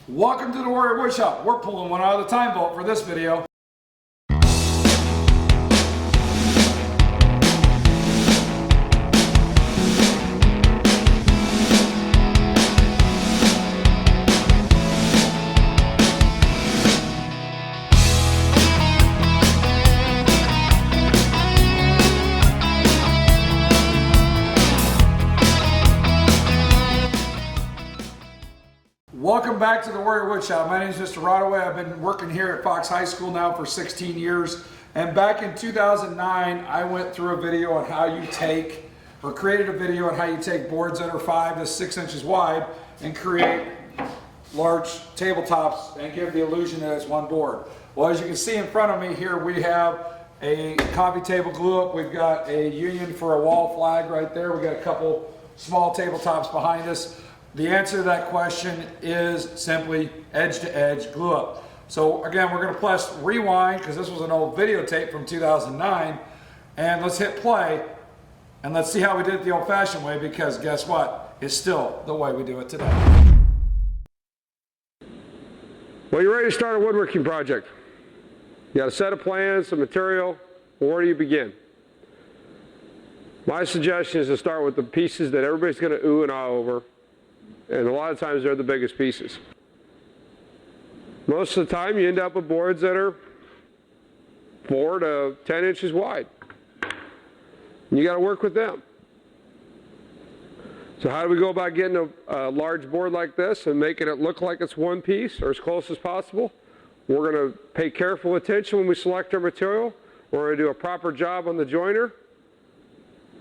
Welcome to the Warrior Woodshop. We're pulling one out of the time vault for this video. Welcome back to the Warrior Woodshop. My name is Mr. Rodaway. I've been working here at Fox High School now for 16 years. And back in 2009, I went through a video on how you take, or created a video on how you take boards that are 5 to 6 inches wide and create large tabletops and give the illusion that it's one board. Well, as you can see in front of me here, we have a coffee table glue up. We've got a union for a wall flag right there. We've got a couple small tabletops behind us. The answer to that question is simply edge-to-edge glue up. So again, we're going to press rewind because this was an old videotape from 2009, and let's hit play and let's see how we did it the old-fashioned way, because guess what? It's still the way we do it today. Well, you're ready to start a woodworking project. You got a set of plans, some material. Where do you begin? My suggestion is to start with the pieces that everybody's going to ooh and ah over. And a lot of times they're the biggest pieces. Most of the time you end up with boards that are 4 to 10 inches wide. And you got to work with them. So how do we go about getting a large board like this and making it look like it's one piece or as close as possible? We're going to pay careful attention when we select our material. We're going to do a proper job on the joiner.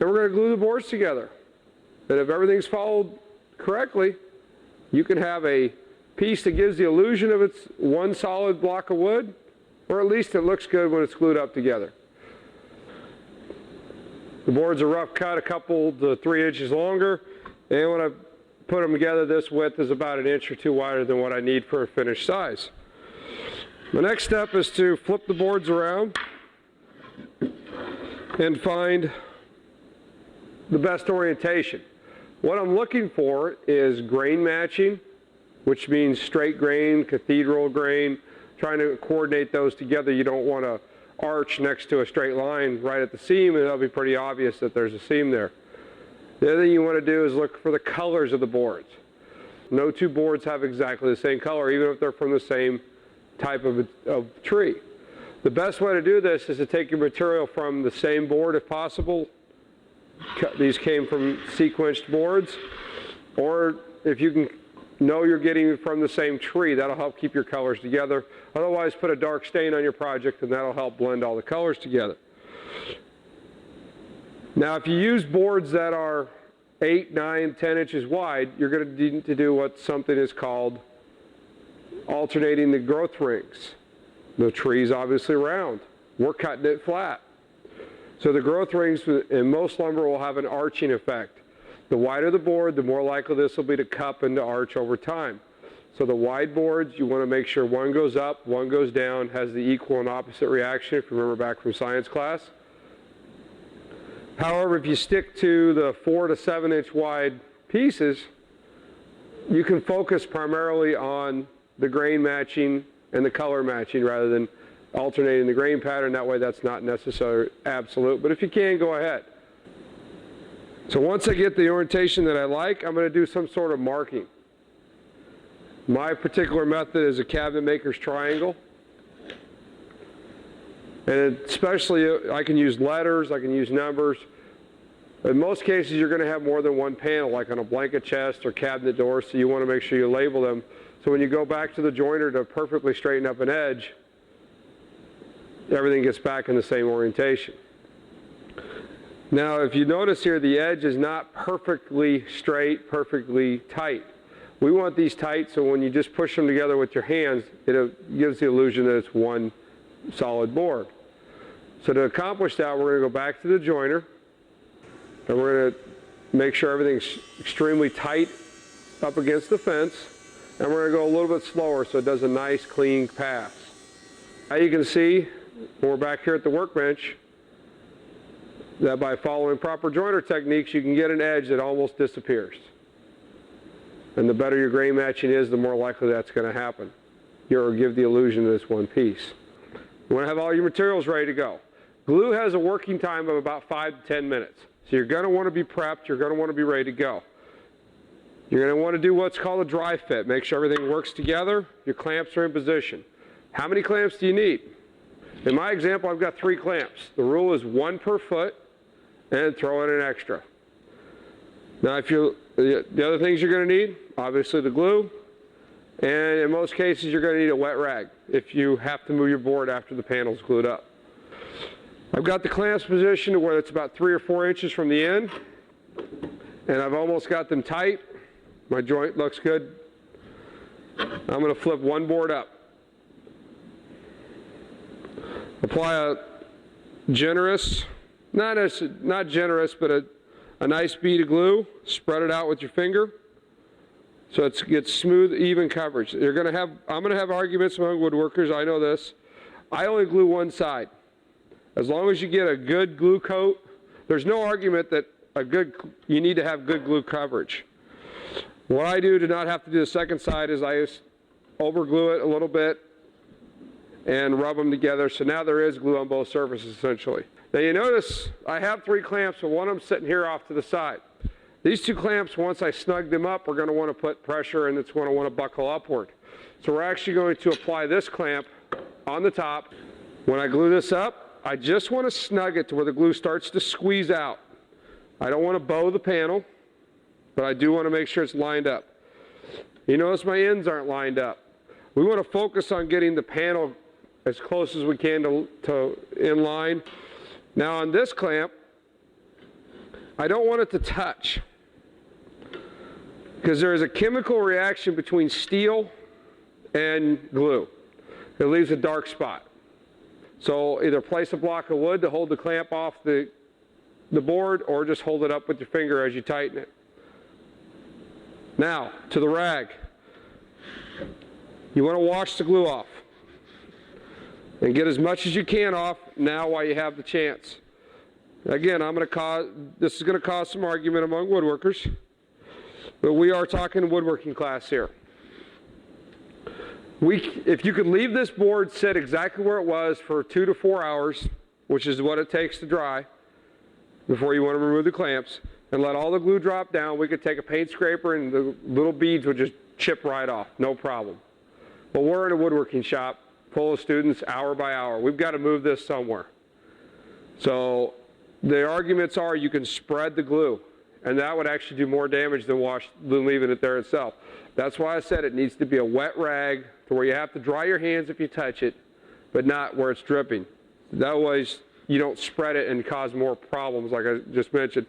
And we're going to glue the boards together. And if everything's followed correctly, you can have a piece that gives the illusion of it's one solid block of wood, or at least it looks good when it's glued up together. The boards are rough cut, a couple to 3 inches longer, and when I put them together, this width is about 1 inch or 2 wider than what I need for a finished size. The next step is to flip the boards around and find the best orientation. What I'm looking for is grain matching, which means straight grain, cathedral grain, trying to coordinate those together. You don't want to arch next to a straight line right at the seam, and it'll be pretty obvious that there's a seam there. The other thing you want to do is look for the colors of the boards. No two boards have exactly the same color, even if they're from the same type of tree. The best way to do this is to take your material from the same board if possible. These came from sequenced boards, or if you can know you're getting from the same tree, that'll help keep your colors together. Otherwise, put a dark stain on your project and that'll help blend all the colors together. Now, if you use boards that are 8, 9, 10 inches wide, you're going to need to do what something is called alternating the growth rings. The tree's obviously round. We're cutting it flat. So the growth rings in most lumber will have an arching effect. The wider the board, the more likely this will be to cup and to arch over time. So the wide boards, you want to make sure one goes up, one goes down, has the equal and opposite reaction, if you remember back from science class. However, if you stick to the 4 to 7 inch wide pieces, you can focus primarily on the grain matching and the color matching rather than alternating the grain pattern. That way that's not necessarily absolute, but if you can, go ahead. So once I get the orientation that I like, I'm going to do some sort of marking. My particular method is a cabinet maker's triangle. And especially I can use letters, I can use numbers. In most cases you're going to have more than one panel, like on a blanket chest or cabinet door, so you want to make sure you label them. So when you go back to the joiner to perfectly straighten up an edge, everything gets back in the same orientation. Now, if you notice here, the edge is not perfectly straight, perfectly tight. We want these tight so when you just push them together with your hands, it gives the illusion that it's one solid board. So to accomplish that, we're going to go back to the joiner, and we're going to make sure everything's extremely tight up against the fence, and we're going to go a little bit slower so it does a nice clean pass. Now you can see, when we're back here at the workbench, that by following proper joiner techniques, you can get an edge that almost disappears. And the better your grain matching is, the more likely that's going to happen. You'll give the illusion that it's one piece. You want to have all your materials ready to go. Glue has a working time of about 5 to 10 minutes. So you're going to want to be prepped, you're going to want to be ready to go. You're going to want to do what's called a dry fit. Make sure everything works together, your clamps are in position. How many clamps do you need? In my example, I've got 3 clamps. The rule is 1 per foot, and throw in an extra. Now, the other things you're going to need, obviously the glue, and in most cases you're going to need a wet rag if you have to move your board after the panel's glued up. I've got the clamps positioned to where it's about 3 or 4 inches from the end, and I've almost got them tight. My joint looks good. I'm going to flip one board up. Apply a generous, not generous, but a nice bead of glue. Spread it out with your finger so it gets smooth, even coverage. I'm going to have arguments among woodworkers. I know this. I only glue one side. As long as you get a good glue coat, there's no argument that you need to have good glue coverage. What I do to not have to do the second side is I just over glue it a little bit and rub them together, so now there is glue on both surfaces essentially. Now you notice I have 3 clamps, but one of them sitting here off to the side. These 2 clamps, once I snug them up, we're going to want to put pressure and it's going to want to buckle upward. So we're actually going to apply this clamp on the top. When I glue this up, I just want to snug it to where the glue starts to squeeze out. I don't want to bow the panel, but I do want to make sure it's lined up. You notice my ends aren't lined up. We want to focus on getting the panel as close as we can to in line. Now on this clamp, I don't want it to touch because there is a chemical reaction between steel and glue. It leaves a dark spot. So either place a block of wood to hold the clamp off the board or just hold it up with your finger as you tighten it. Now, to the rag. You want to wash the glue off and get as much as you can off now while you have the chance. Again, this is going to cause some argument among woodworkers, but we are talking woodworking class here. If you could leave this board sit exactly where it was for 2 to 4 hours, which is what it takes to dry, before you want to remove the clamps, and let all the glue drop down, we could take a paint scraper and the little beads would just chip right off, no problem. But we're in a woodworking shop full of students hour by hour. We've got to move this somewhere. So the arguments are you can spread the glue, and that would actually do more damage than leaving it there itself. That's why I said it needs to be a wet rag to where you have to dry your hands if you touch it, but not where it's dripping. That way you don't spread it and cause more problems like I just mentioned.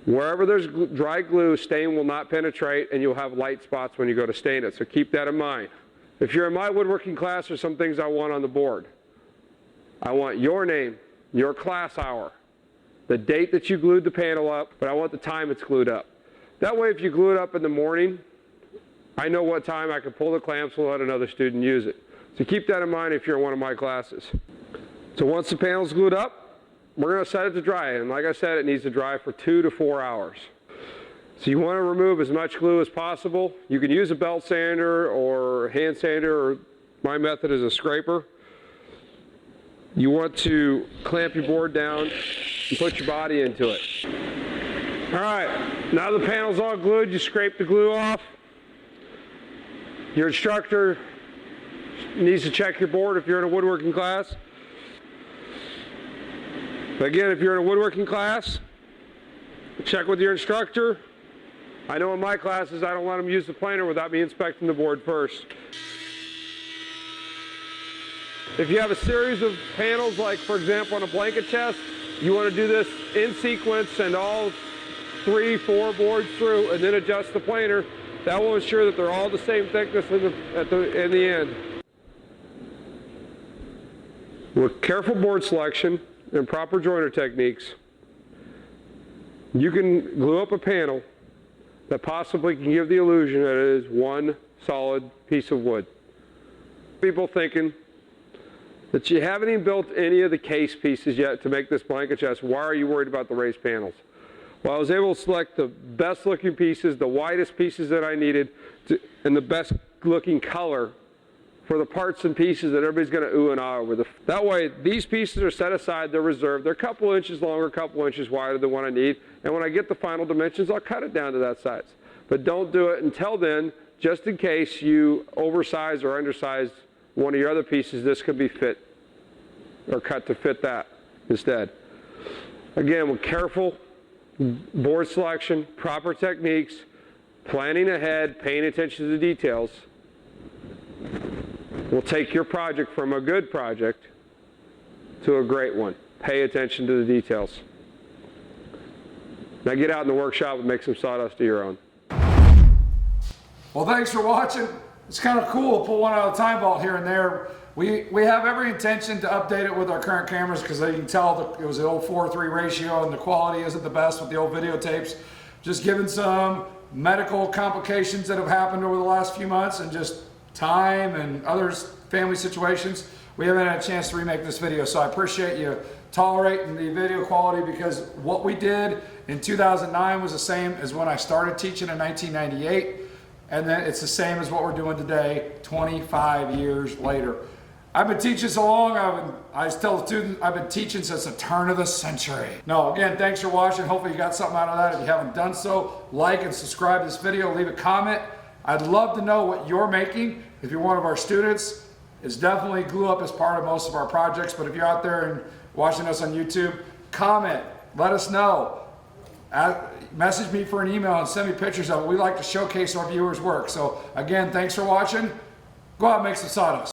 Wherever there's dry glue, stain will not penetrate and you'll have light spots when you go to stain it, so keep that in mind. If you're in my woodworking class, there's some things I want on the board. I want your name, your class hour, the date that you glued the panel up, but I want the time it's glued up. That way if you glue it up in the morning, I know what time I can pull the clamps and let another student use it. So keep that in mind if you're in one of my classes. So once the panel's glued up, we're going to set it to dry, and like I said, it needs to dry for 2 to 4 hours. So you want to remove as much glue as possible. You can use a belt sander or hand sander, or my method is a scraper. You want to clamp your board down and put your body into it. All right, now the panel's all glued, you scrape the glue off. Your instructor needs to check your board if you're in a woodworking class. But again, if you're in a woodworking class, check with your instructor. I know in my classes I don't let them use the planer without me inspecting the board first. If you have a series of panels, like for example on a blanket chest, you want to do this in sequence and all 3, 4 boards through and then adjust the planer. That will ensure that they're all the same thickness in the end. With careful board selection and proper joiner techniques, you can glue up a panel that possibly can give the illusion that it is one solid piece of wood. People thinking that you haven't even built any of the case pieces yet to make this blanket chest. Why are you worried about the raised panels? Well, I was able to select the best looking pieces, the widest pieces that I needed, and the best looking color for the parts and pieces that everybody's going to ooh and ah over. That way, these pieces are set aside, they're reserved. They're a couple inches longer, a couple inches wider than what I need. And when I get the final dimensions, I'll cut it down to that size. But don't do it until then, just in case you oversize or undersize one of your other pieces. This could be fit or cut to fit that instead. Again, with careful board selection, proper techniques, planning ahead, paying attention to the details, will take your project from a good project to a great one. Pay attention to the details. Now get out in the workshop and make some sawdust of your own. Well, thanks for watching. It's kind of cool to pull one out of the time vault here and there. We have every intention to update it with our current cameras, because you can tell that it was an old 4:3 ratio and the quality isn't the best with the old videotapes. Just given some medical complications that have happened over the last few months and just time and other family situations, we haven't had a chance to remake this video. So I appreciate you tolerating the video quality, because what we did in 2009 was the same as when I started teaching in 1998, and then it's the same as what we're doing today 25 years later. I've been teaching so long, I tell the students, I've been teaching since the turn of the century. No, again, thanks for watching. Hopefully you got something out of that. If you haven't done so, like and subscribe to this video, leave a comment. I'd love to know what you're making. If you're one of our students, it's definitely Glue Up as part of most of our projects, but if you're out there and watching us on YouTube, comment, let us know. Message me for an email and send me pictures of it. We like to showcase our viewers' work. So again, thanks for watching. Go out and make some sawdust.